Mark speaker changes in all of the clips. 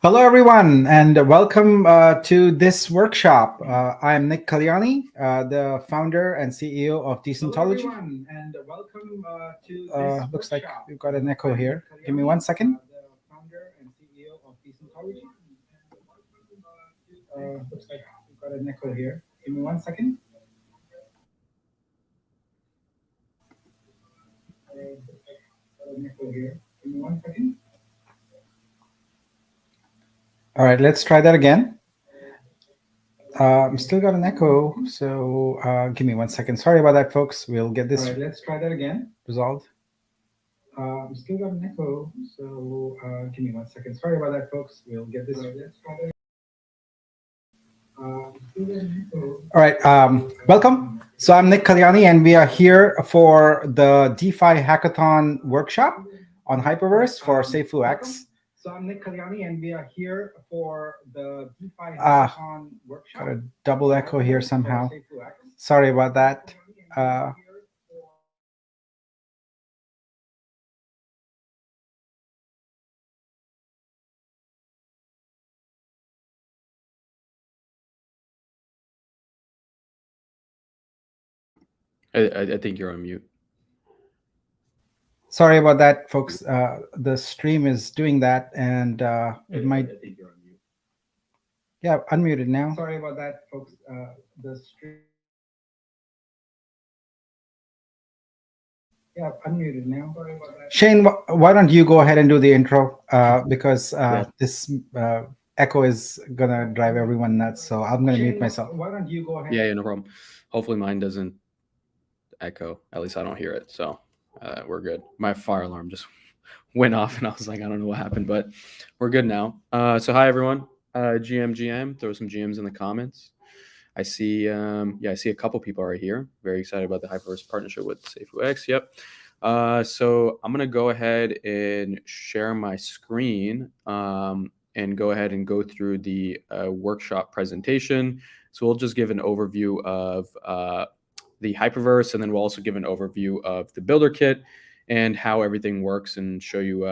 Speaker 1: Hello, everyone, and welcome to this workshop. I'm Nick Kalyani, the founder and CEO of Decentology. Hello, everyone, and welcome to this Looks like we've got an echo here. Give me 1 second. The founder and CEO of Decentology. Looks like we've got an echo here. Give me 1 second. Looks like we've got an echo here. Give me 1 second. All right, let's try that again. Still got an echo, so give me 1 second. Sorry about that, folks. We'll get this. All right, let's try that again. Resolved. Still got an echo, so give me 1 second. Sorry about that, folks. We'll get this. All right, let's try that. All right, welcome. So I'm Nick Kalyani, and we are here for the DeFi Hackathon workshop on Hyperverse for SafuuX. So I'm Nick Kalyani, and we are here for the DeFi Hackathon workshop. Got a double echo here somehow. Sorry about that.
Speaker 2: I think you're on mute.
Speaker 1: Sorry about that, folks. The stream is doing that, and it might.
Speaker 2: I think you're on mute.
Speaker 1: Yeah, unmuted now. Sorry about that, folks. The stream. Yeah, unmuted now. Sorry about that. Shain, why don't you go ahead and do the intro? Because this echo is gonna drive everyone nuts. So I'm gonna mute myself. Why don't you go ahead?
Speaker 2: Yeah, no problem. Hopefully mine doesn't echo. At least I don't hear it. So we're good. My fire alarm just went off, and I was like, I don't know what happened, but we're good now. So hi everyone. GM. Throw some GMs in the comments. I see. I see a couple people are here. Very excited about the Hyperverse partnership with SafuuX. Yep. So I'm gonna go ahead and share my screen and go ahead and go through the workshop presentation. So we'll just give an overview of the Hyperverse, and then we'll also give an overview of the Builderkit and how everything works, and show you,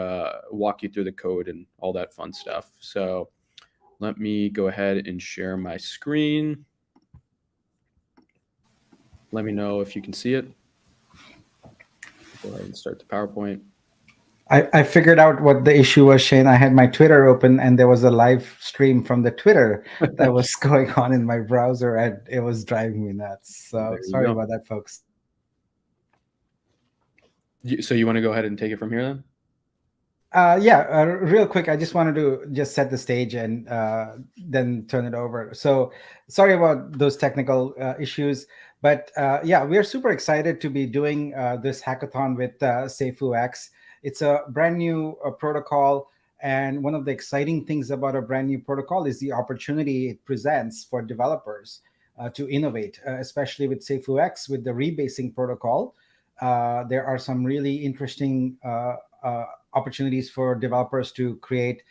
Speaker 2: walk you through the code and all that fun stuff. So let me go ahead and share my screen. Let me know if you can see it. Go ahead and start the PowerPoint.
Speaker 1: I figured out what the issue was, Shain. I had my Twitter open, and there was a live stream from the Twitter that was going on in my browser, and it was driving me nuts. So sorry about that, folks.
Speaker 2: So you want to go ahead and take it from here then?
Speaker 1: Real quick, I just wanted to just set the stage and then turn it over. So sorry about those technical issues, but we are super excited to be doing this hackathon with SafuuX. It's a brand new protocol, and one of the exciting things about a brand new protocol is the opportunity it presents for developers to innovate, especially with SafuuX, with the rebasing protocol. There are some really interesting opportunities for developers to create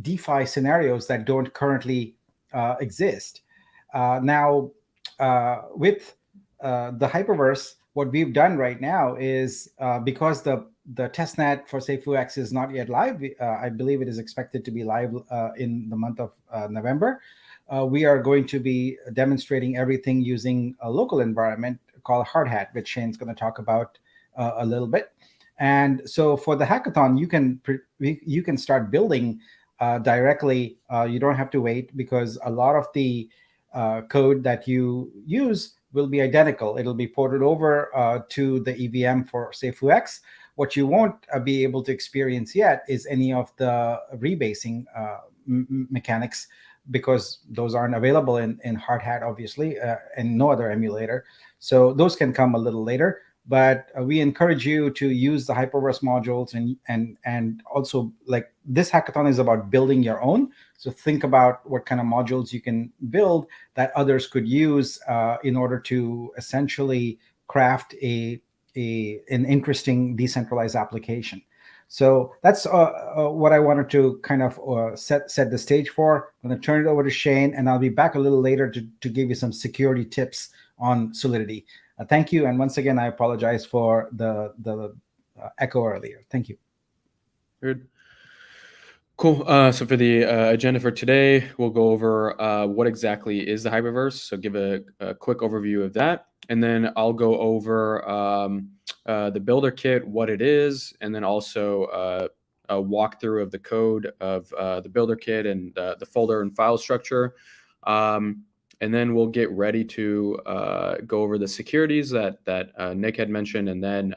Speaker 1: DeFi scenarios that don't currently exist. Now, with the Hyperverse, what we've done right now is because the testnet for SafuuX is not yet live, I believe it is expected to be live in the month of November. We are going to be demonstrating everything using a local environment called Hardhat, which Shain's going to talk about a little bit. And so for the hackathon, you can start building directly. You don't have to wait, because a lot of the code that you use will be identical. It'll be ported over to the EVM for SafuuX. What you won't be able to experience yet is any of the rebasing mechanics, because those aren't available in Hardhat, obviously, and no other emulator. So those can come a little later. But we encourage you to use the Hyperverse modules, and also, like, this hackathon is about building your own. So think about what kind of modules you can build that others could use in order to essentially craft an interesting decentralized application. So that's what I wanted to kind of set the stage for. I'm going to turn it over to Shain, and I'll be back a little later to give you some security tips on Solidity. Thank you, and once again, I apologize for the echo earlier. Thank you.
Speaker 2: Good. Cool. So for the agenda for today, we'll go over what exactly is the Hyperverse. So give a quick overview of that. And then I'll go over the Builder Kit, what it is, and then also a walkthrough of the code of the Builder Kit and the folder and file structure. And then we'll get ready to go over the securities that Nick had mentioned, and then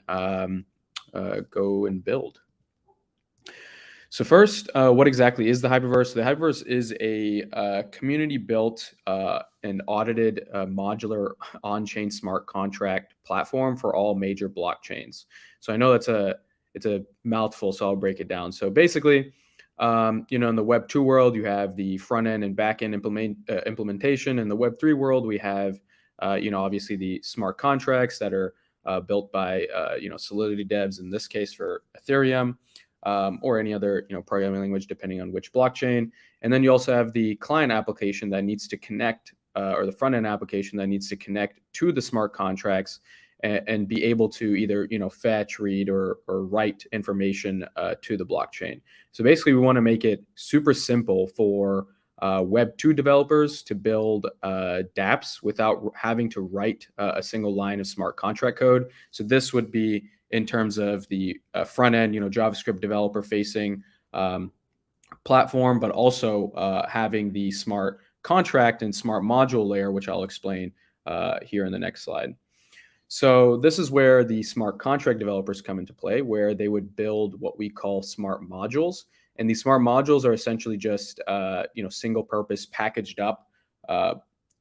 Speaker 2: go and build. So first, what exactly is the Hyperverse? The Hyperverse is a community-built and audited modular on-chain smart contract platform for all major blockchains. So I know it's a mouthful, so I'll break it down. So basically, in the Web 2 world, you have the front end and back end implementation. In the Web 3 world, we have obviously the smart contracts that are built by Solidity devs, in this case for Ethereum. Or any other programming language, depending on which blockchain. And then you also have the client application that needs to connect, or the front end application that needs to connect to the smart contracts and be able to either fetch, read, or write information to the blockchain. So basically, we want to make it super simple for Web 2 developers to build dApps without having to write a single line of smart contract code. So this would be in terms of the front end, JavaScript developer facing platform, but also having the smart contract and smart module layer, which I'll explain here in the next slide. So this is where the smart contract developers come into play, where they would build what we call smart modules. And these smart modules are essentially just single purpose packaged up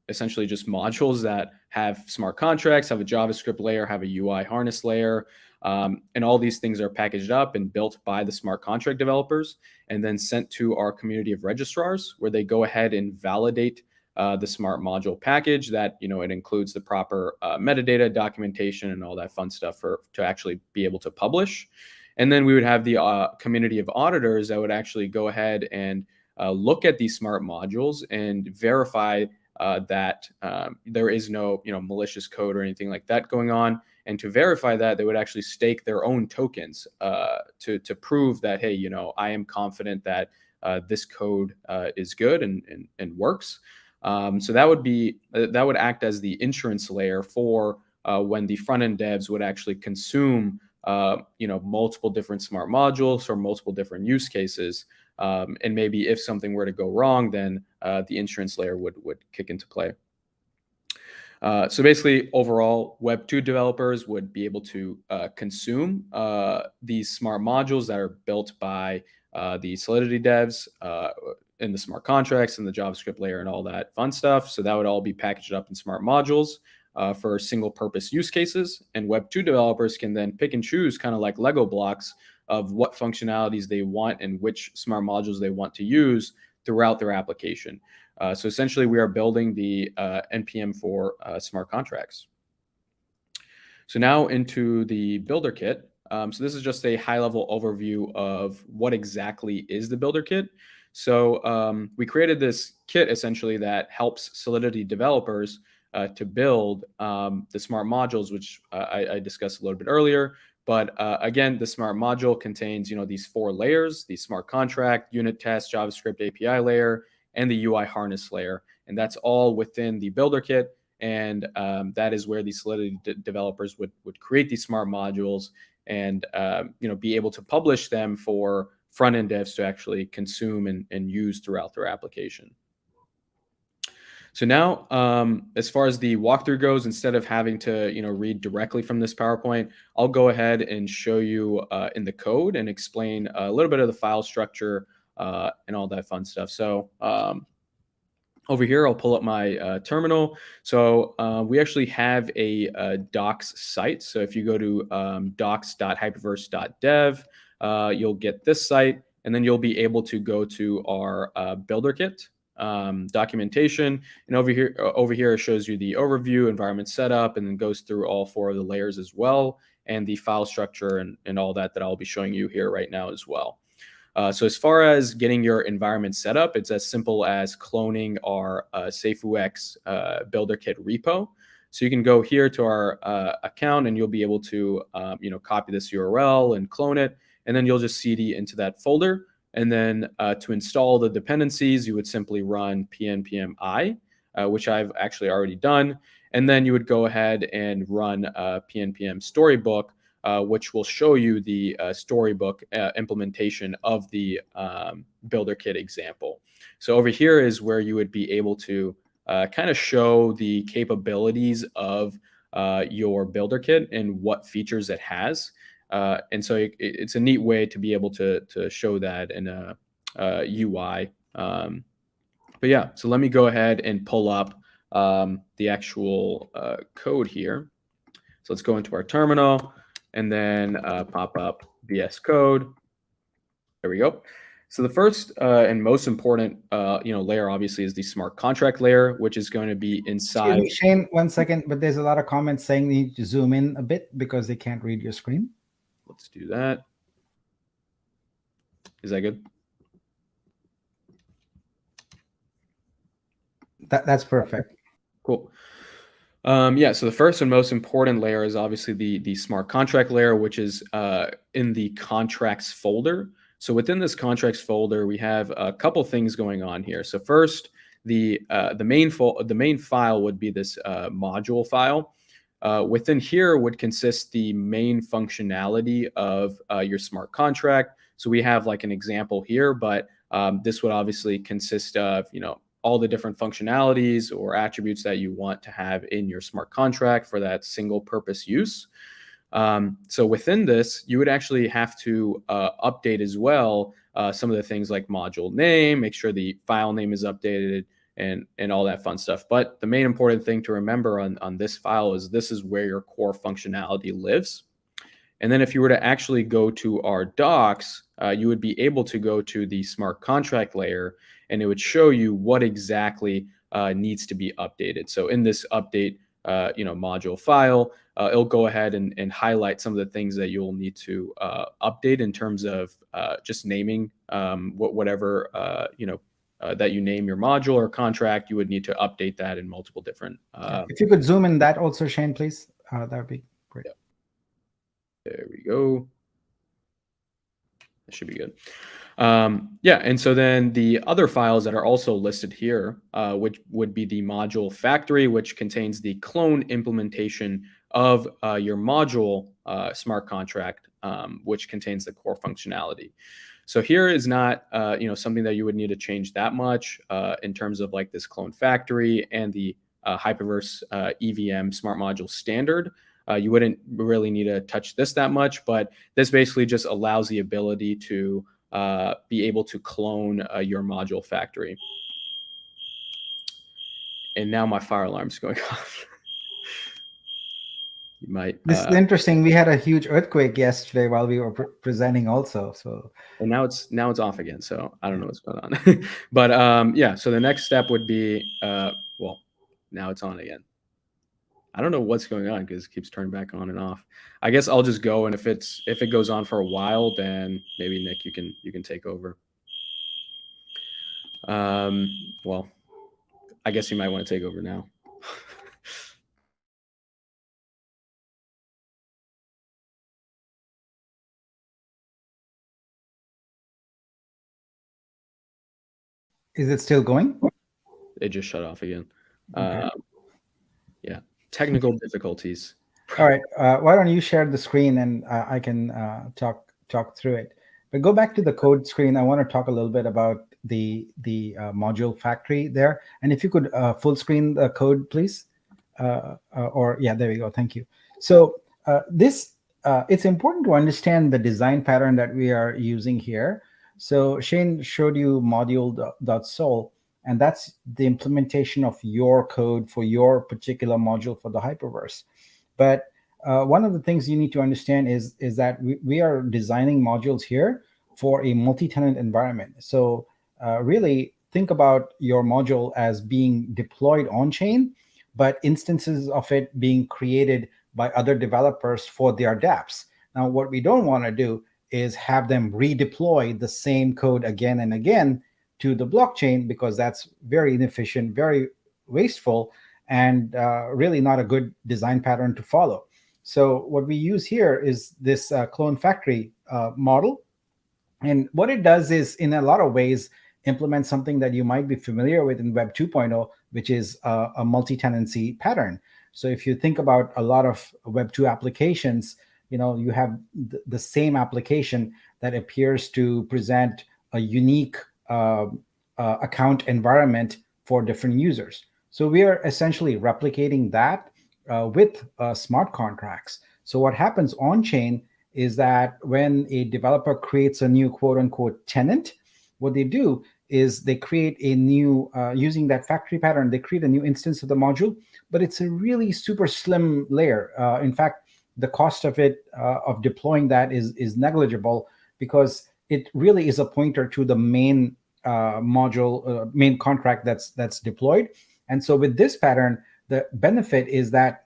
Speaker 2: essentially just modules that have smart contracts, have a JavaScript layer, have a UI harness layer, and all these things are packaged up and built by the smart contract developers and then sent to our community of registrars, where they go ahead and validate the smart module package that it includes the proper metadata, documentation, and all that fun stuff to actually be able to publish. And then we would have the community of auditors that would actually go ahead and look at these smart modules and verify that there is no malicious code or anything like that going on. And to verify that, they would actually stake their own tokens to prove that, hey, I am confident that this code is good and works. So that would act as the insurance layer for when the front end devs would actually consume multiple different smart modules or multiple different use cases. And maybe if something were to go wrong, then the insurance layer would kick into play. So basically, overall, Web 2 developers would be able to consume these smart modules that are built by the Solidity devs in the smart contracts and the JavaScript layer and all that fun stuff. So that would all be packaged up in smart modules for single purpose use cases. And Web 2 developers can then pick and choose, kind of like Lego blocks, of what functionalities they want and which smart modules they want to use throughout their application. So essentially, we are building the NPM for smart contracts. So now into the Builder Kit. So this is just a high-level overview of what exactly is the Builder Kit. So we created this kit essentially that helps Solidity developers to build the smart modules, which I discussed a little bit earlier. But again, the smart module contains these 4 layers: the smart contract, unit test, JavaScript API layer, and the UI harness layer. And that's all within the Builder Kit. And that is where the Solidity developers would create these smart modules and be able to publish them for front-end devs to actually consume and use throughout their application. So now, as far as the walkthrough goes, instead of having to read directly from this PowerPoint, I'll go ahead and show you in the code and explain a little bit of the file structure and all that fun stuff. So over here, I'll pull up my terminal. So we actually have a docs site. So if you go to docs.hyperverse.dev, you'll get this site, and then you'll be able to go to our Builder Kit documentation. And over here, it shows you the overview, environment setup, and then goes through all 4 of the layers as well, and the file structure and all that I'll be showing you here right now as well. So as far as getting your environment set up, it's as simple as cloning our SafuuX Builderkit repo. So you can go here to our account, and you'll be able to copy this URL and clone it, and then you'll just cd into that folder. And then to install the dependencies, you would simply run pnpm I, which I've actually already done. And then you would go ahead and run pnpm Storybook, which will show you the Storybook implementation of the Builderkit example. So over here is where you would be able to kind of show the capabilities of your Builderkit and what features it has. And so it's a neat way to be able to show that in a UI. But yeah, so let me go ahead and pull up the actual code here. So let's go into our terminal and then pop up VS Code. There we go. So the first and most important, layer obviously is the smart contract layer, which is going to be inside.
Speaker 1: Excuse me, Shane, 1 second, but there's a lot of comments saying you need to zoom in a bit because they can't read your screen.
Speaker 2: Let's do that. Is that good?
Speaker 1: That's perfect.
Speaker 2: Cool. Yeah, so the first and most important layer is obviously the smart contract layer, which is in the contracts folder. So within this contracts folder, we have a couple things going on here. So first, the main file would be this module file. Within here would consist the main functionality of your smart contract. So we have like an example here, but this would obviously consist of, all the different functionalities or attributes that you want to have in your smart contract for that single purpose use. So within this, you would actually have to update as well some of the things like module name, make sure the file name is updated and all that fun stuff. But the main important thing to remember on this file is this is where your core functionality lives. And then if you were to actually go to our docs, you would be able to go to the smart contract layer and it would show you what exactly needs to be updated. So in this update, module file, it'll go ahead and highlight some of the things that you'll need to update in terms of just naming whatever, that you name your module or contract, you would need to update that in multiple different.
Speaker 1: If you could zoom in that also, Shane, please, that would be great.
Speaker 2: Yeah. There we go. That should be good. And so then the other files that are also listed here, which would be the module factory, which contains the clone implementation of your module smart contract, which contains the core functionality. So here is not, something that you would need to change that much in terms of like this clone factory and the Hyperverse EVM smart module standard. You wouldn't really need to touch this that much, but this basically just allows the ability to be able to clone your module factory. And now my fire alarm is going off. You might.
Speaker 1: This is interesting. We had a huge earthquake yesterday while we were presenting also. So.
Speaker 2: And now it's off again. So I don't know what's going on. But yeah. So the next step would be now it's on again. I don't know what's going on because it keeps turning back on and off. I guess I'll just go, and if it goes on for a while, then maybe Nick, you can take over. Well, I guess you might want to take over now.
Speaker 1: Is it still going?
Speaker 2: It just shut off again.
Speaker 1: Okay.
Speaker 2: Yeah, technical difficulties.
Speaker 1: All right. Why don't you share the screen and I can talk through it. But go back to the code screen. I want to talk a little bit about the module factory there. And if you could full screen the code, please. Yeah, there we go. Thank you. So it's important to understand the design pattern that we are using here. So Shane showed you module.sol, and that's the implementation of your code for your particular module for the Hyperverse. But one of the things you need to understand is that we are designing modules here for a multi-tenant environment. So really think about your module as being deployed on-chain, but instances of it being created by other developers for their dApps. Now, what we don't want to do is have them redeploy the same code again and again to the blockchain, because that's very inefficient, very wasteful, and really not a good design pattern to follow. So what we use here is this clone factory model. And what it does is, in a lot of ways, implement something that you might be familiar with in Web 2.0, which is a multi-tenancy pattern. So if you think about a lot of Web 2 applications, you have the same application that appears to present a unique uh, account environment for different users. So we are essentially replicating that with smart contracts. So what happens on chain is that when a developer creates a new quote unquote tenant, what they do is they create a new, using that factory pattern, they create a new instance of the module, but it's a really super slim layer. In fact, the cost of it, of deploying that is negligible, because it really is a pointer to the main module, main contract that's deployed. And so with this pattern, the benefit is that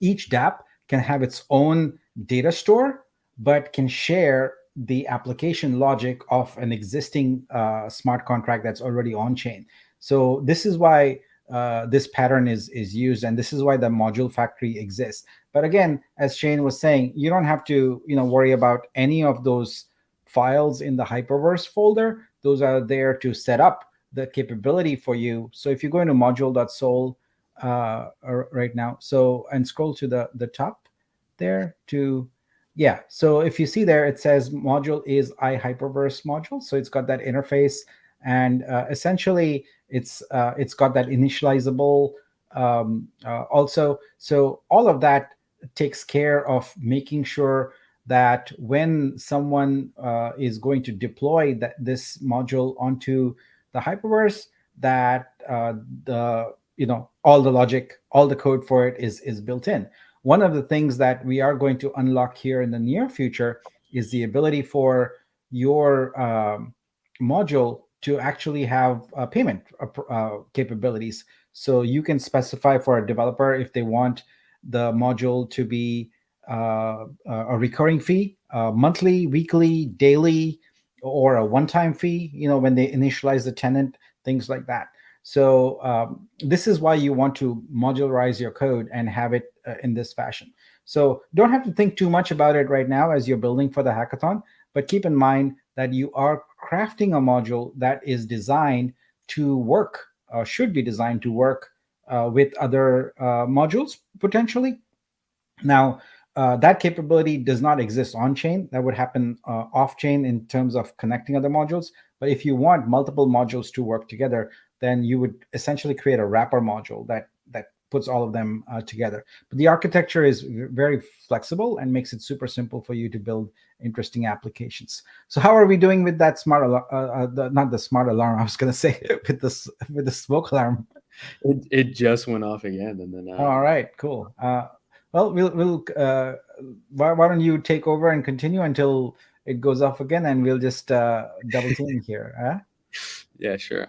Speaker 1: each dApp can have its own data store, but can share the application logic of an existing smart contract that's already on chain. So this is why this pattern is used, and this is why the module factory exists. But again, as Shain was saying, you don't have to worry about any of those files in the Hyperverse folder. Those are there to set up the capability for you. So if you go into module.sol right now, so, and scroll to the top there to, yeah, so if you see there, it says module is iHyperverse module. So it's got that interface, and essentially it's got that initializable also. So all of that takes care of making sure that when someone is going to deploy this module onto the Hyperverse, that the all the logic, all the code for it is built in. One of the things that we are going to unlock here in the near future is the ability for your module to actually have payment capabilities. So you can specify for a developer if they want the module to be a recurring fee, monthly, weekly, daily, or a one-time fee, when they initialize the tenant, things like that. So this is why you want to modularize your code and have it in this fashion. So don't have to think too much about it right now as you're building for the hackathon, but keep in mind that you are crafting a module that is designed to work, should be designed to work with other modules potentially. Now, that capability does not exist on chain. That would happen off chain in terms of connecting other modules. But if you want multiple modules to work together, then you would essentially create a wrapper module that puts all of them together. But the architecture is very flexible and makes it super simple for you to build interesting applications. So how are we doing with that smart not the smart alarm? I was going to say with the smoke alarm.
Speaker 2: It just went off again, and then
Speaker 1: All right, cool. Well, we'll why don't you take over and continue until it goes off again, and we'll just double team here.
Speaker 2: Yeah, sure.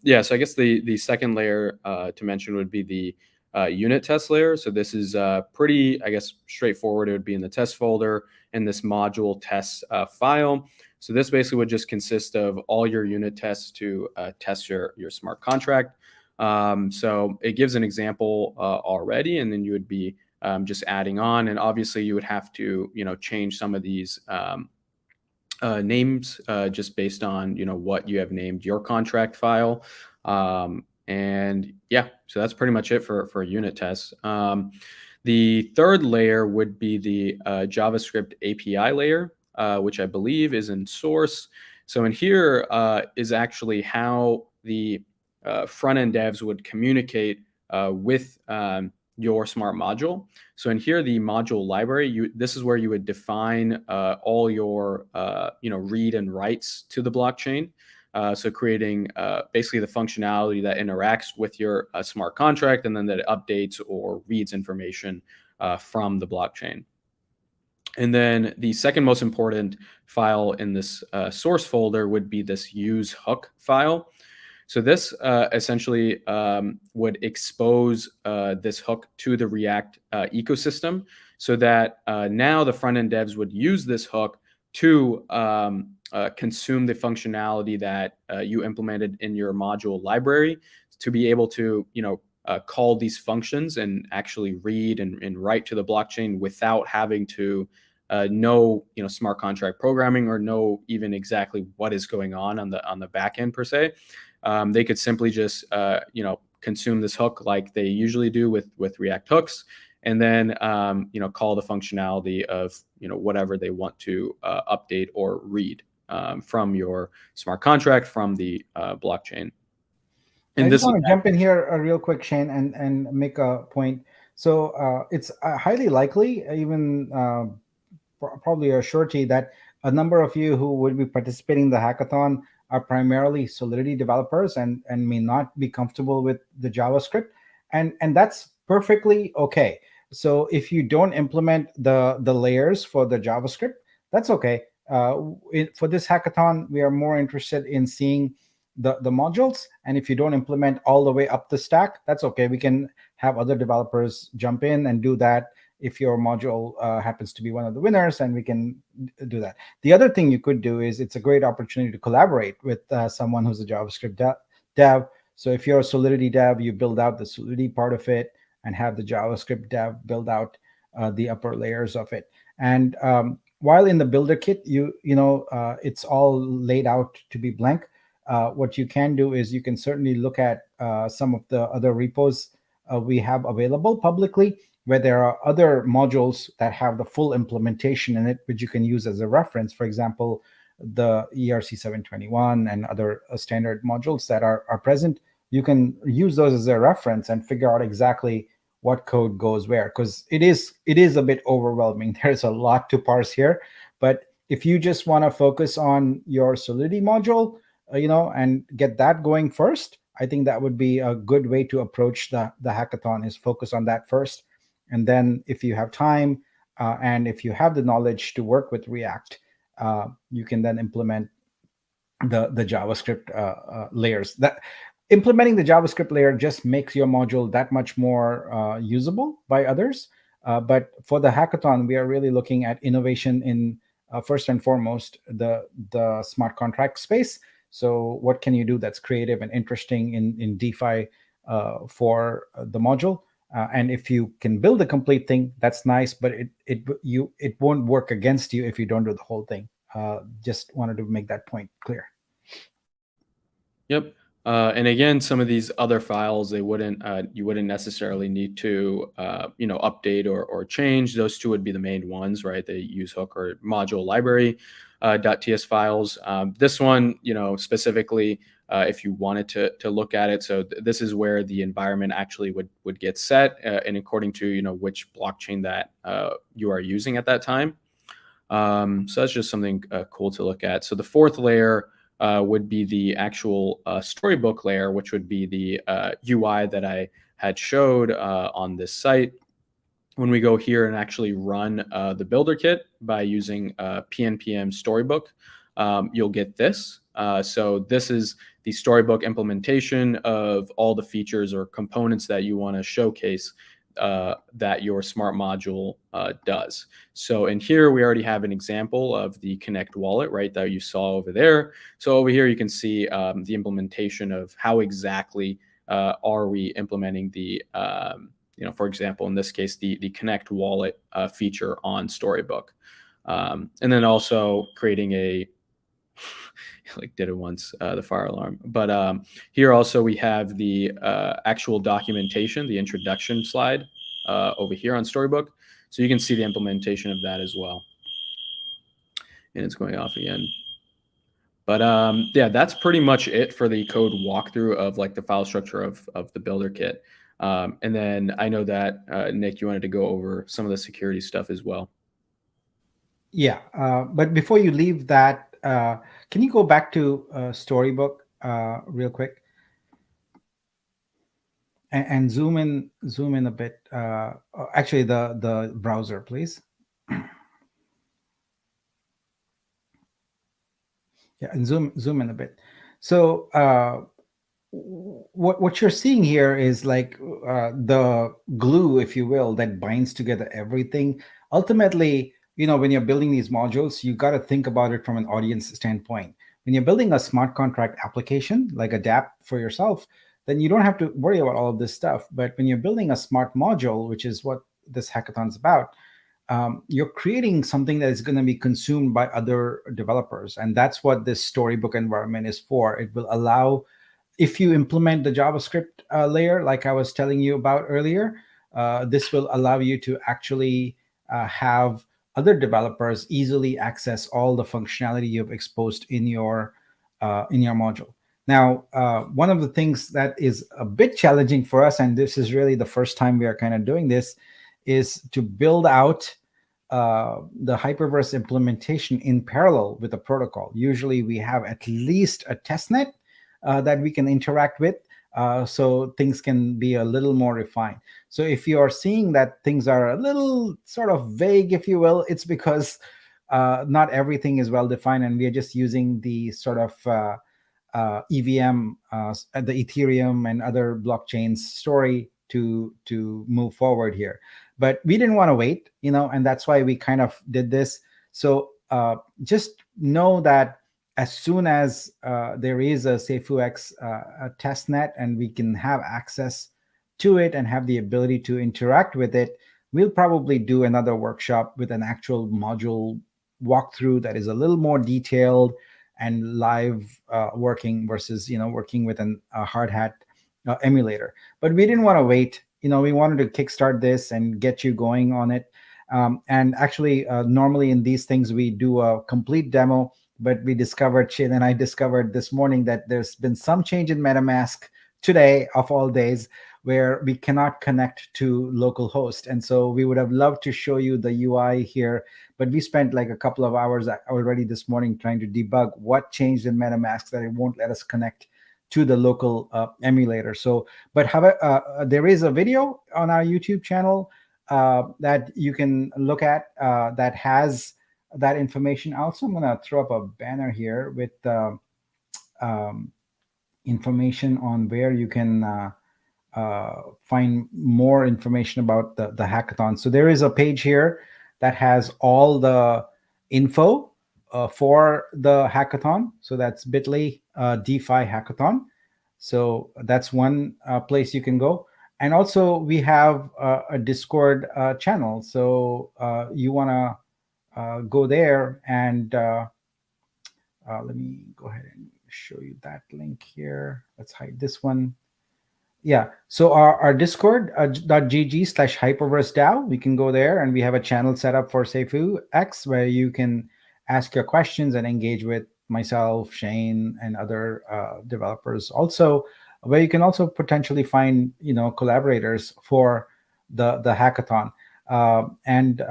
Speaker 2: Yeah, so I guess the second layer to mention would be the unit test layer. So this is pretty, I guess, straightforward. It would be in the test folder in this module test file. So this basically would just consist of all your unit tests to test your smart contract. So it gives an example already, and then you would be just adding on. And obviously, you would have to change some of these names just based on what you have named your contract file. And yeah, so that's pretty much it for unit tests. The third layer would be the JavaScript API layer, which I believe is in source. So in here is actually how the front-end devs would communicate with your smart module. So in here, the module library, this is where you would define all your read and writes to the blockchain. So creating basically the functionality that interacts with your smart contract, and then that updates or reads information from the blockchain. And then the second most important file in this source folder would be this use hook file. So this essentially would expose this hook to the React ecosystem, so that now the front-end devs would use this hook to consume the functionality that you implemented in your module library, to be able to call these functions and actually read and write to the blockchain without having to know smart contract programming or know even exactly what is going on the back end per se. They could simply just consume this hook like they usually do with React hooks, and then call the functionality of whatever they want to update or read from your smart contract from the blockchain.
Speaker 1: And I just want to jump in here real quick, Shain, and make a point. So it's highly likely, even probably a surety, that a number of you who would be participating in the hackathon are primarily Solidity developers and may not be comfortable with the JavaScript, and that's perfectly okay. So if you don't implement the layers for the JavaScript, that's okay. For this hackathon, we are more interested in seeing the modules, and if you don't implement all the way up the stack, that's okay. We can have other developers jump in and do that if your module happens to be one of the winners, and we can do that. The other thing you could do is it's a great opportunity to collaborate with someone who's a JavaScript dev. So if you're a Solidity dev, you build out the Solidity part of it and have the JavaScript dev build out the upper layers of it. And while in the Builderkit, it's all laid out to be blank. What you can do is you can certainly look at some of the other repos we have available publicly, where there are other modules that have the full implementation in it, which you can use as a reference. For example, the ERC 721 and other standard modules that are present, you can use those as a reference and figure out exactly what code goes where, because it is a bit overwhelming. There's a lot to parse here. But if you just want to focus on your Solidity module, and get that going first, I think that would be a good way to approach the hackathon, is focus on that first. And then if you have time and if you have the knowledge to work with React, you can then implement the JavaScript layers. That implementing the JavaScript layer just makes your module that much more usable by others. But for the hackathon, we are really looking at innovation in first and foremost the smart contract space. So what can you do that's creative and interesting in DeFi for the module? And if you can build a complete thing, that's nice, but it won't work against you if you don't do the whole thing. Just wanted to make that point clear.
Speaker 2: Yep. And again, some of these other files, you wouldn't necessarily need to update or change. Those two would be the main ones, right? They use hook or module library .ts files. This one, specifically, if you wanted to look at it, so this is where the environment actually would get set, and according to which blockchain that you are using at that time. So that's just something cool to look at. So the fourth layer would be the actual Storybook layer, which would be the UI that I had showed on this site. When we go here and actually run the Builderkit by using pnpm Storybook, you'll get this. So this is the Storybook implementation of all the features or components that you want to showcase that your smart module does. So in here, we already have an example of the Connect wallet, right, that you saw over there. So over here, you can see the implementation of how exactly are we implementing the, for example, in this case, the Connect wallet feature on Storybook. And then also creating a, like did it once, the fire alarm. But here also we have the actual documentation, the introduction slide over here on Storybook. So you can see the implementation of that as well. And it's going off again. But yeah, that's pretty much it for the code walkthrough of like the file structure of the Builderkit. And then I know that, Nick, you wanted to go over some of the security stuff as well.
Speaker 1: Yeah, but before you leave that, can you go back to Storybook real quick and zoom in a bit? Actually, the browser, please. Yeah, and zoom in a bit. So what you're seeing here is like the glue, if you will, that binds together everything. Ultimately, when you're building these modules, you got to think about it from an audience standpoint. When you're building a smart contract application, like a dApp for yourself, then you don't have to worry about all of this stuff. But when you're building a smart module, which is what this hackathon's about, you're creating something that is going to be consumed by other developers. And that's what this Storybook environment is for. It will allow, if you implement the JavaScript layer, like I was telling you about earlier, this will allow you to actually have other developers easily access all the functionality you've exposed in your module. Now, one of the things that is a bit challenging for us, and this is really the first time we are kind of doing this, is to build out the Hyperverse implementation in parallel with the protocol. Usually we have at least a testnet that we can interact with, so things can be a little more refined. So if you are seeing that things are a little sort of vague, if you will, it's because not everything is well defined, and we are just using the sort of EVM, the Ethereum and other blockchains story to move forward here. But we didn't want to wait, and that's why we kind of did this. So just know that as soon as there is a SafuuX a test net and we can have access to it and have the ability to interact with it, we'll probably do another workshop with an actual module walkthrough that is a little more detailed and live working versus working with a hard hat emulator. But we didn't want to wait. We wanted to kickstart this and get you going on it. And actually, normally in these things we do a complete demo, but we discovered, Shain and I discovered this morning, that there's been some change in MetaMask today, of all days, where we cannot connect to localhost. And so we would have loved to show you the UI here, but we spent like a couple of hours already this morning trying to debug what changed in MetaMask that it won't let us connect to the local emulator. So, but there is a video on our YouTube channel that you can look at that has that information. Also, I'm going to throw up a banner here with information on where you can find more information about the hackathon. So there is a page here that has all the info for the hackathon. So that's bit.ly DeFi hackathon. So that's one place you can go. And also we have a Discord channel. So you want to go there, and let me go ahead and show you that link here. Let's hide this one. Yeah, so our Discord .gg/Hyperverse DAO, we can go there, and we have a channel set up for SafuuX where you can ask your questions and engage with myself, Shain, and other developers. Also, where you can also potentially find collaborators for the hackathon. And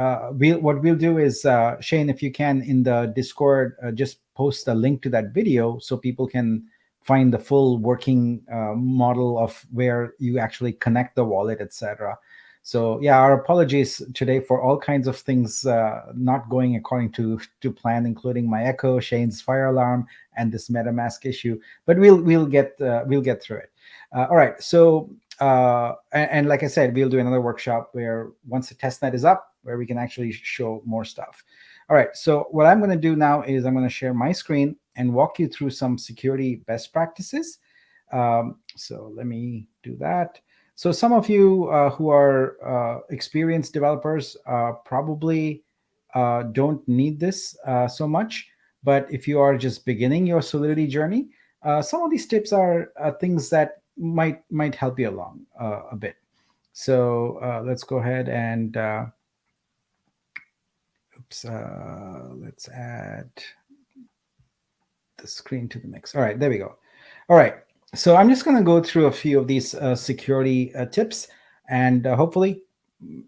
Speaker 1: what we'll do is, Shain, if you can, in the Discord, just post a link to that video so people can find the full working model of where you actually connect the wallet, etc. So yeah, our apologies today for all kinds of things not going according to plan, including my echo, Shain's fire alarm, and this MetaMask issue. But we'll get through it. All right. So and like I said, we'll do another workshop where once the testnet is up, where we can actually show more stuff. All right. So what I'm going to do now is I'm going to share my screen and walk you through some security best practices. So let me do that. So some of you who are experienced developers probably don't need this so much. But if you are just beginning your Solidity journey, some of these tips are things that might help you along a bit. So let's go ahead and let's add the screen to the mix. All right, there we go. All right, so I'm just going to go through a few of these security tips, and hopefully,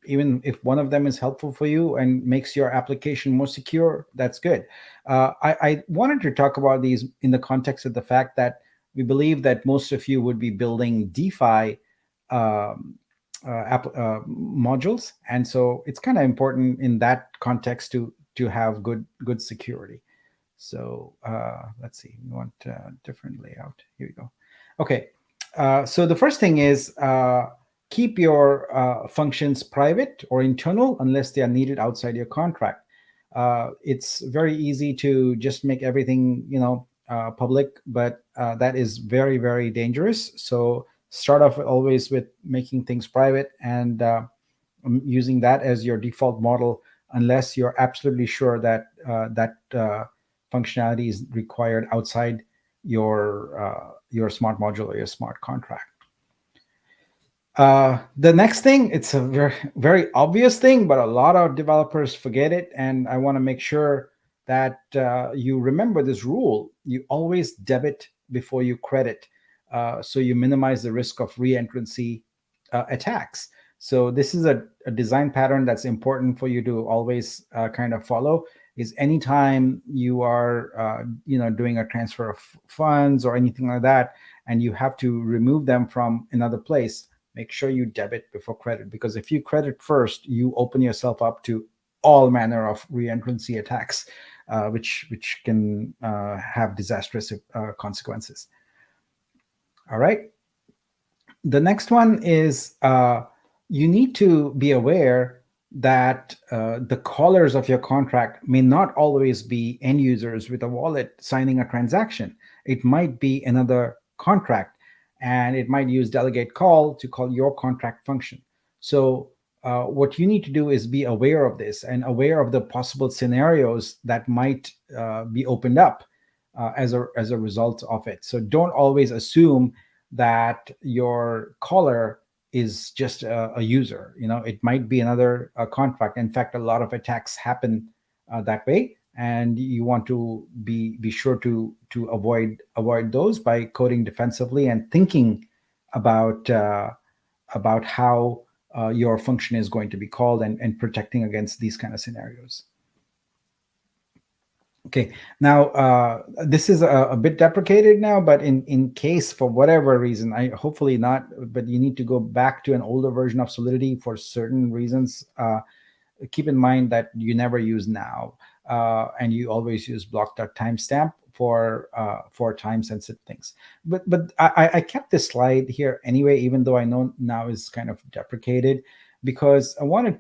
Speaker 1: even if one of them is helpful for you and makes your application more secure, that's good. I wanted to talk about these in the context of the fact that we believe that most of you would be building DeFi modules, and so it's kind of important in that context to have good security. So let's see, we want a different layout. Here we go. Okay, so the first thing is keep your functions private or internal unless they are needed outside your contract. It's very easy to just make everything public, but that is very, very dangerous. So start off always with making things private and using that as your default model unless you're absolutely sure that functionality is required outside your smart module or your smart contract. The next thing, it's a very, very obvious thing, but a lot of developers forget it. And I want to make sure that you remember this rule. You always debit before you credit. So you minimize the risk of reentrancy attacks. So this is a design pattern that's important for you to always kind of follow. Is anytime you are doing a transfer of funds or anything like that, and you have to remove them from another place, make sure you debit before credit, because if you credit first, you open yourself up to all manner of reentrancy attacks, which can have disastrous consequences. All right. The next one is you need to be aware that the callers of your contract may not always be end users with a wallet signing a transaction. It might be another contract, and it might use delegate call to call your contract function. So what you need to do is be aware of this and aware of the possible scenarios that might be opened up as a result of it. So don't always assume that your caller is just a user. It might be another contract. In fact, a lot of attacks happen that way, and you want to be sure to avoid those by coding defensively and thinking about how your function is going to be called, and protecting against these kind of scenarios. Okay, now this is a bit deprecated now, but in case for whatever reason, hopefully not, but you need to go back to an older version of Solidity for certain reasons. Keep in mind that you never use now, and you always use block.timestamp for time-sensitive things. But I kept this slide here anyway, even though I know now is kind of deprecated, because I wanted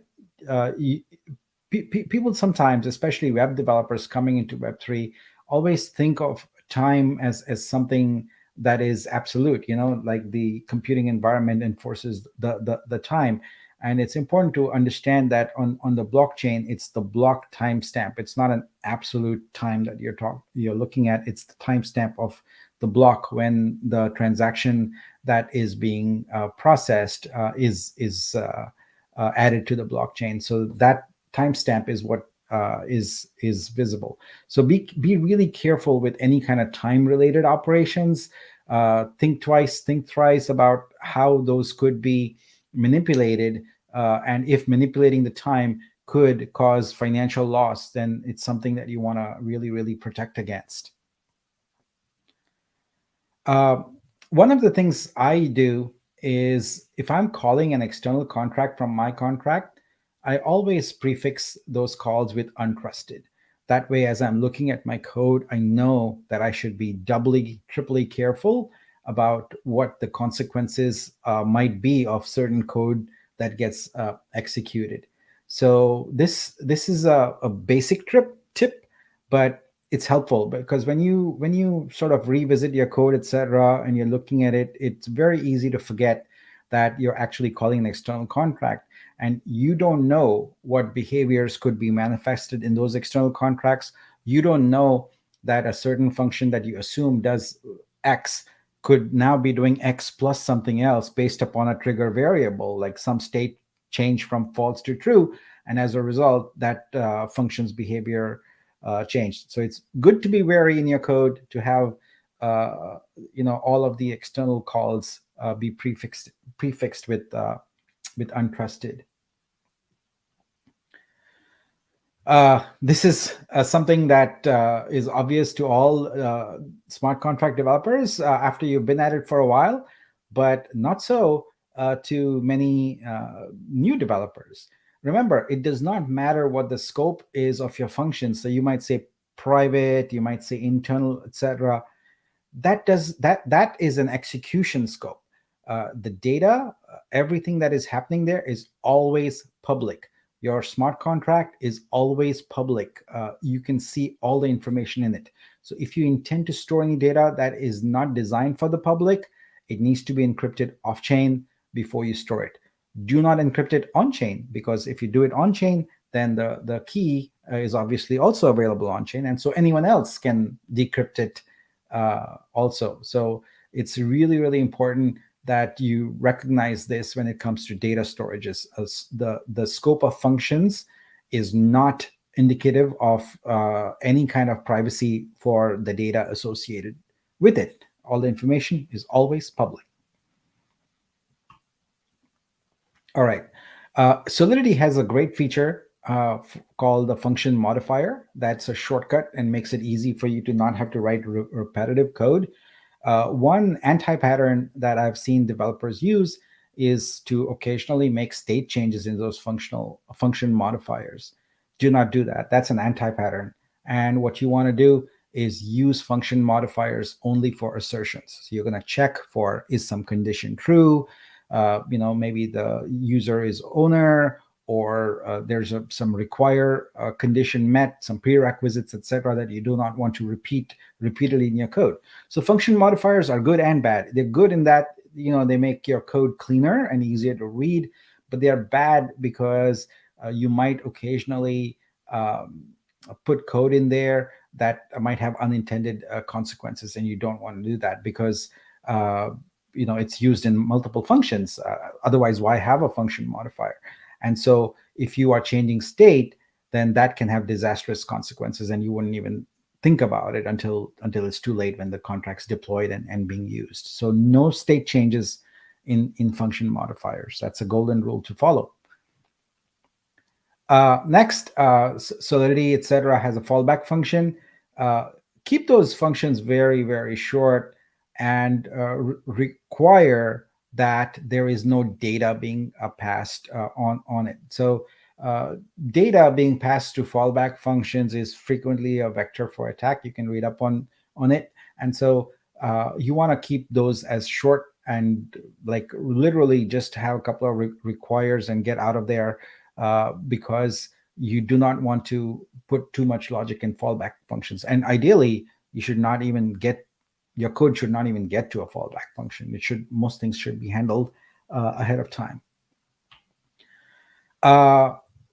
Speaker 1: people sometimes, especially web developers coming into Web3, always think of time as something that is absolute, like the computing environment enforces the time. And it's important to understand that on the blockchain, it's the block timestamp. It's not an absolute time that you're looking at. It's the timestamp of the block when the transaction that is being processed is added to the blockchain. So that timestamp is what is visible. So be really careful with any kind of time-related operations. Think twice, think thrice about how those could be manipulated, and if manipulating the time could cause financial loss, then it's something that you want to really, really protect against. One of the things I do is, if I'm calling an external contract from my contract, I always prefix those calls with untrusted. That way, as I'm looking at my code, I know that I should be doubly, triply careful about what the consequences might be of certain code that gets executed. So this is a basic tip, but it's helpful, because when you sort of revisit your code, etc., and you're looking at it, it's very easy to forget that you're actually calling an external contract, and you don't know what behaviors could be manifested in those external contracts. You don't know that a certain function that you assume does X could now be doing X plus something else based upon a trigger variable, like some state change from false to true, and as a result, that function's behavior changed. So it's good to be wary in your code, to have all of the external calls be prefixed with untrusted. This is something that is obvious to all smart contract developers after you've been at it for a while, but not so to many new developers. Remember, it does not matter what the scope is of your function. So you might say private, you might say internal, etc. That is an execution scope. The data, everything that is happening there is always public. Your smart contract is always public. You can see all the information in it. So if you intend to store any data that is not designed for the public, it needs to be encrypted off-chain before you store it. Do not encrypt it on-chain, because if you do it on-chain, then the key is obviously also available on chain, and so anyone else can decrypt it also. So it's really, really important that you recognize this when it comes to data storages. As the scope of functions is not indicative of any kind of privacy for the data associated with it. All the information is always public. All right. Solidity has a great feature called the function modifier. That's a shortcut and makes it easy for you to not have to write repetitive code. One anti-pattern that I've seen developers use is to occasionally make state changes in those function modifiers. Do not do that. That's an anti-pattern. And what you want to do is use function modifiers only for assertions. So you're going to check for, is some condition true? Maybe the user is owner, or there's some require condition met, some prerequisites, etc., that you do not want to repeat repeatedly in your code. So function modifiers are good and bad. They're good in that they make your code cleaner and easier to read, but they are bad because you might occasionally put code in there that might have unintended consequences, and you don't want to do that because it's used in multiple functions. Otherwise, why have a function modifier? And so if you are changing state, then that can have disastrous consequences, and you wouldn't even think about it until it's too late when the contract's deployed and being used. So no state changes in function modifiers. That's a golden rule to follow. Next, Solidity, etc., has a fallback function. Keep those functions very, very short and require that there is no data being passed on it. So data being passed to fallback functions is frequently a vector for attack. You can read up on it. And so you want to keep those as short and like literally just have a couple of requires and get out of there, because you do not want to put too much logic in fallback functions. And ideally, you should not even your code should not even get to a fallback function. Most things should be handled ahead of time.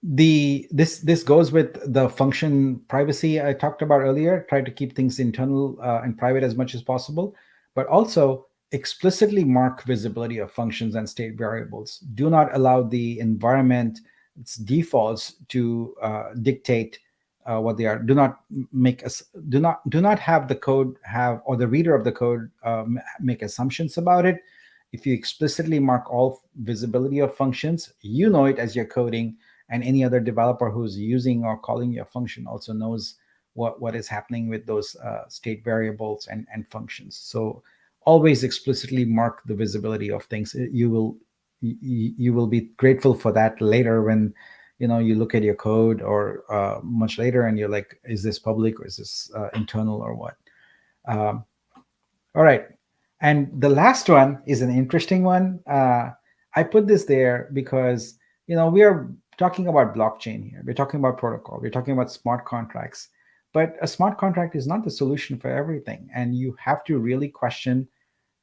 Speaker 1: This goes with the function privacy I talked about earlier. Try to keep things internal and private as much as possible, but also explicitly mark visibility of functions and state variables. Do not allow the environment, its defaults, to dictate what they are. Do not have the code or the reader of the code make assumptions about it. If you explicitly mark all visibility of functions, you know it as you're coding, and any other developer who's using or calling your function also knows what is happening with those state variables and functions. So always explicitly mark the visibility of things. You will be grateful for that later when you look at your code or much later and you're like, is this public or is this internal or what? All right. And the last one is an interesting one. I put this there because, we are talking about blockchain here. We're talking about protocol. We're talking about smart contracts. But a smart contract is not the solution for everything. And you have to really question,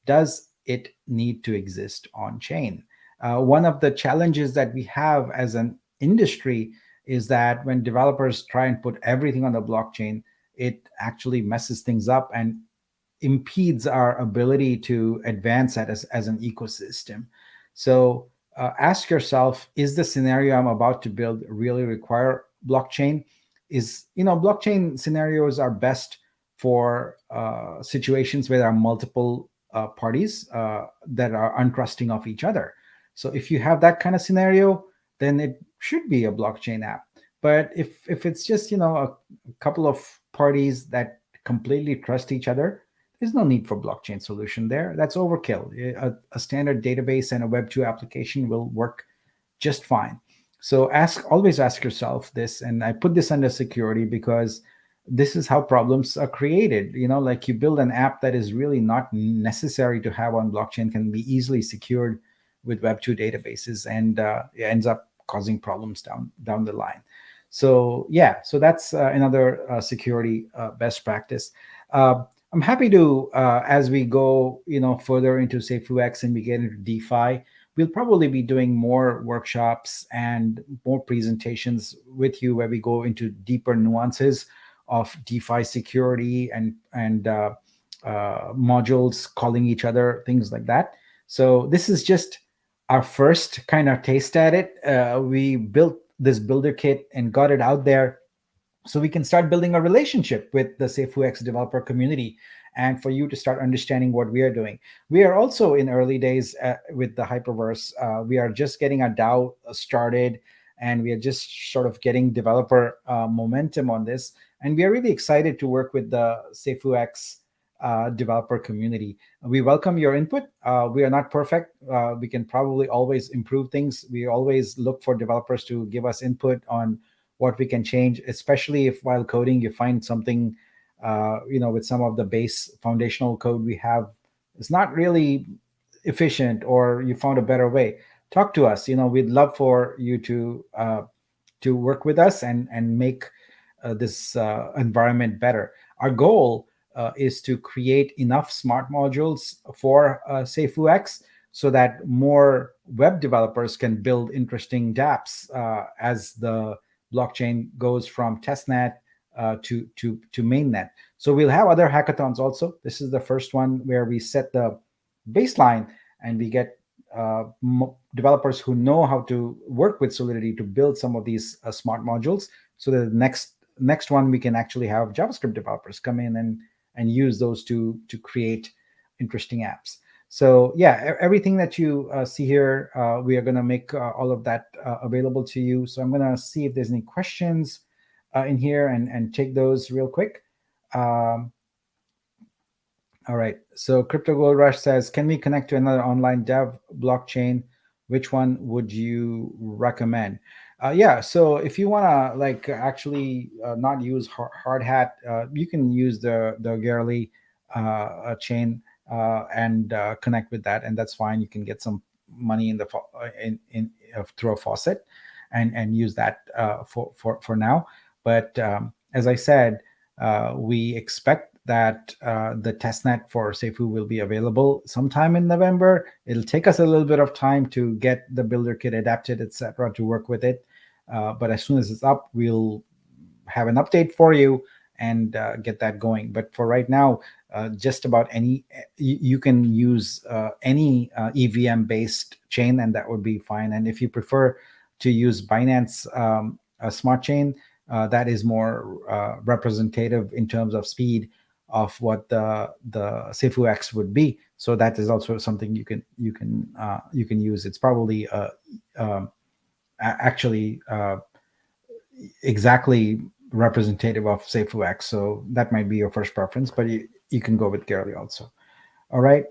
Speaker 1: does it need to exist on chain? One of the challenges that we have as an industry is that when developers try and put everything on the blockchain, it actually messes things up and impedes our ability to advance that as an ecosystem. So ask yourself, is the scenario I'm about to build really require blockchain? Blockchain scenarios are best for situations where there are multiple parties that are untrusting of each other. So if you have that kind of scenario, then it should be a blockchain app. But if it's just a couple of parties that completely trust each other, there's no need for blockchain solution there. That's overkill. A standard database and a Web2 application will work just fine. So always ask yourself this, and I put this under security because this is how problems are created. Like you build an app that is really not necessary to have on blockchain, can be easily secured with Web2 databases, and it ends up causing problems down the line. So that's another security best practice. I'm happy to, as we go, further into SafuuX and we get into DeFi, we'll probably be doing more workshops and more presentations with you where we go into deeper nuances of DeFi security and modules calling each other, things like that. So this is just our first kind of taste at it. We built this builder kit and got it out there so we can start building a relationship with the SafuuX developer community and for you to start understanding what we are doing. We are also in early days with the Hyperverse. We are just getting a DAO started, and we are just sort of getting developer momentum on this. And we are really excited to work with the SafuuX developer community. We welcome your input. We are not perfect. We can probably always improve things. We always look for developers to give us input on what we can change, especially if while coding you find something, with some of the base foundational code we have is not really efficient, or you found a better way. Talk to us. We'd love for you to work with us and make this environment better. Our goal is to create enough smart modules for SafuuX so that more web developers can build interesting dApps as the blockchain goes from testnet to mainnet. So we'll have other hackathons also. This is the first one where we set the baseline and we get developers who know how to work with Solidity to build some of these smart modules, so that the next one we can actually have JavaScript developers come in and use those to create interesting apps. So yeah, everything that you see here, we are going to make all of that available to you. So I'm going to see if there's any questions in here and take those real quick. All right. So cryptogoldrush says, can we connect to another online dev blockchain? Which one would you recommend? Yeah. So if you want to actually not use hard hat, you can use the Garley chain and connect with that, and that's fine. You can get some money in the through a faucet and use that for now. But as I said, we expect that the testnet for Safu will be available sometime in November. It'll take us a little bit of time to get the builder kit adapted, etc., to work with it. But as soon as it's up, we'll have an update for you and get that going. But for right now, just about any, you can use any EVM based chain, and that would be fine. And if you prefer to use Binance smart chain, that is more representative in terms of speed of what the SafuuX would be. So that is also something you can use. It's probably actually exactly representative of SafuuX. So that might be your first preference, but you can go with Garley also. All right.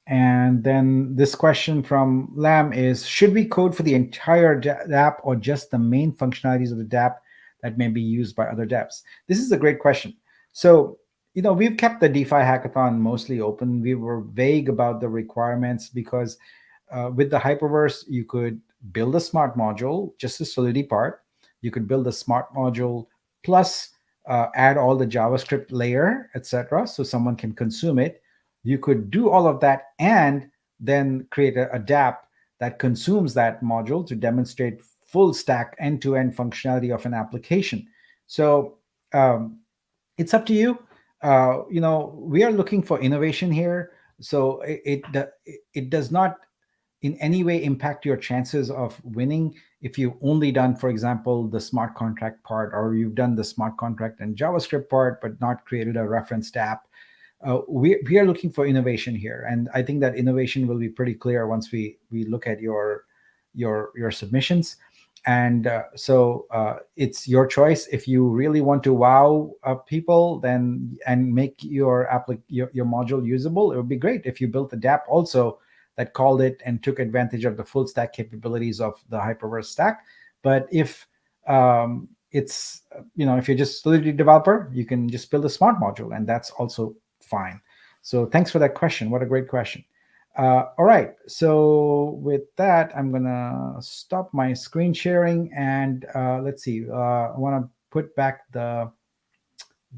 Speaker 1: And then this question from Lam is, should we code for the entire dApp or just the main functionalities of the dApp that may be used by other dApps? This is a great question. So, we've kept the DeFi hackathon mostly open. We were vague about the requirements because with the Hyperverse, you could build a smart module, just the Solidity part. You could build a smart module plus add all the JavaScript layer, etc., so someone can consume it. You could do all of that and then create a dApp that consumes that module to demonstrate full stack end-to-end functionality of an application. So it's up to you. We are looking for innovation here. So it does not in any way impact your chances of winning if you've only done, for example, the smart contract part, or you've done the smart contract and JavaScript part, but not created a referenced app. We are looking for innovation here, and I think that innovation will be pretty clear once we look at your submissions. And so it's your choice. If you really want to wow people, then and make your module usable, it would be great if you built a dApp also that called it and took advantage of the full stack capabilities of the Hyperverse stack. But if it's if you're just a Solidity developer, you can just build a smart module, and that's also fine. So thanks for that question. What a great question. All right. So with that, I'm gonna stop my screen sharing, and let's see. I want to put back the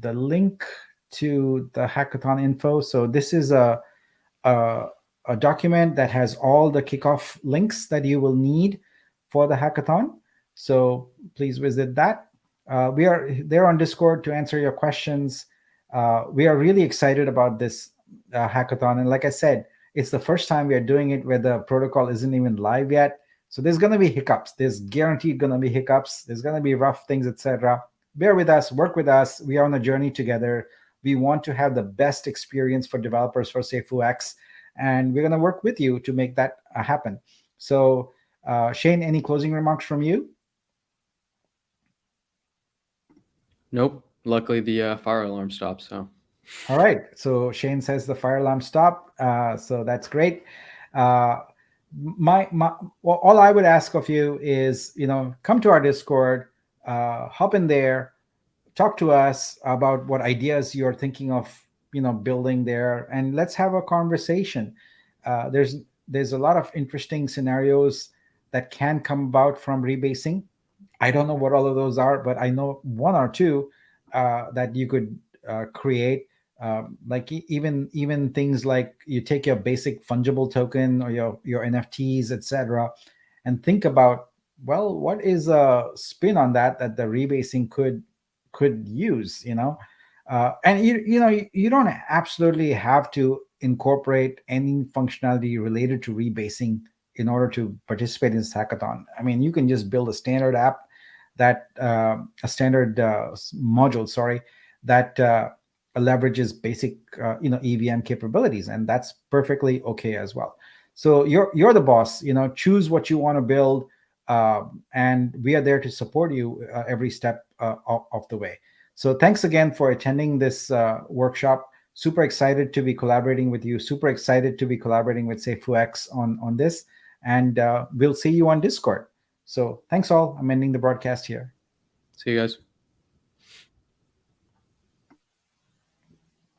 Speaker 1: link to the hackathon info. So this is a a document that has all the kickoff links that you will need for the hackathon. So please visit that. We are there on Discord to answer your questions. We are really excited about this hackathon. And like I said, it's the first time we are doing it where the protocol isn't even live yet. So there's going to be hiccups. There's guaranteed going to be hiccups. There's going to be rough things, etc. Bear with us, work with us. We are on a journey together. We want to have the best experience for developers for SafuuX, and we're going to work with you to make that happen. So, Shain, any closing remarks from you?
Speaker 2: Nope. Luckily, the fire alarm stopped. So.
Speaker 1: All right. So Shain says the fire alarm stopped. So that's great. Uh, well, all I would ask of you is, come to our Discord, hop in there, talk to us about what ideas you're thinking of, building there, and let's have a conversation. There's a lot of interesting scenarios that can come about from rebasing. I don't know what all of those are, but I know one or two that you could create. Like even things like you take your basic fungible token or your NFTs, etc., and think about, well, what is a spin on that the rebasing could use, and you don't absolutely have to incorporate any functionality related to rebasing in order to participate in this hackathon. I mean, you can just build a standard app that a standard module, sorry, that leverages basic EVM capabilities, and that's perfectly okay as well. So you're the boss. Choose what you want to build, and we are there to support you every step of the way. So thanks again for attending this workshop. Super excited to be collaborating with you. Super excited to be collaborating with SafuuX on this, and we'll see you on Discord. So thanks all. I'm ending the broadcast here.
Speaker 2: See you guys.